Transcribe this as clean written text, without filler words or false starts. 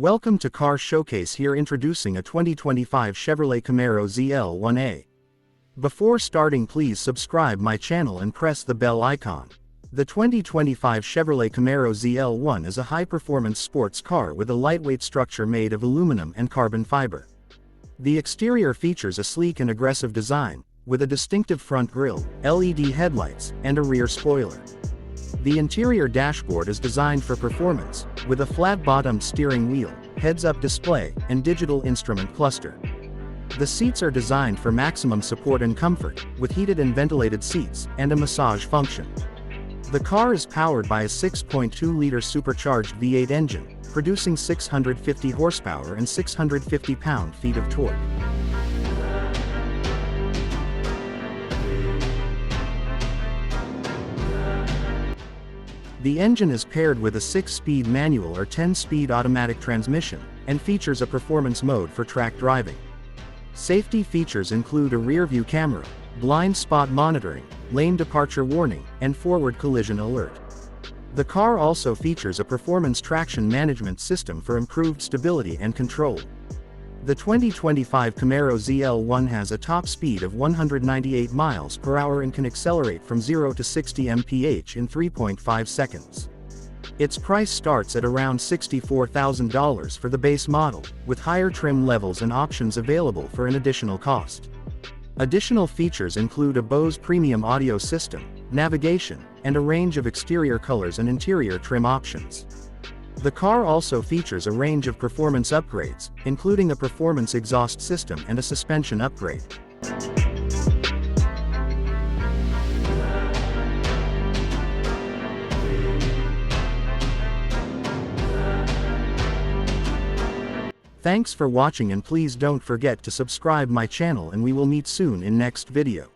Welcome to Car Showcase. Here introducing a 2025 Chevrolet Camaro ZL1A. Before starting, please subscribe my channel and press the bell icon. The 2025 Chevrolet Camaro ZL1 is a high-performance sports car with a lightweight structure made of aluminum and carbon fiber. The exterior features a sleek and aggressive design, with a distinctive front grille, LED headlights, and a rear spoiler. The interior dashboard is designed for performance, with a flat-bottomed steering wheel, heads-up display, and digital instrument cluster. The seats are designed for maximum support and comfort, with heated and ventilated seats, and a massage function. The car is powered by a 6.2-liter supercharged V8 engine, producing 650 horsepower and 650 pound-feet of torque. The engine is paired with a 6-speed manual or 10-speed automatic transmission, and features a performance mode for track driving. Safety features include a rear-view camera, blind spot monitoring, lane departure warning, and forward collision alert. The car also features a performance traction management system for improved stability and control. The 2025 Camaro ZL1 has a top speed of 198 miles per hour and can accelerate from 0 to 60 mph in 3.5 seconds. Its price starts at around $64,000 for the base model, with higher trim levels and options available for an additional cost. Additional features include a Bose premium audio system, navigation, and a range of exterior colors and interior trim options. The car also features a range of performance upgrades, including a performance exhaust system and a suspension upgrade. Thanks for watching, and please don't forget to subscribe my channel, and we will meet soon in next video.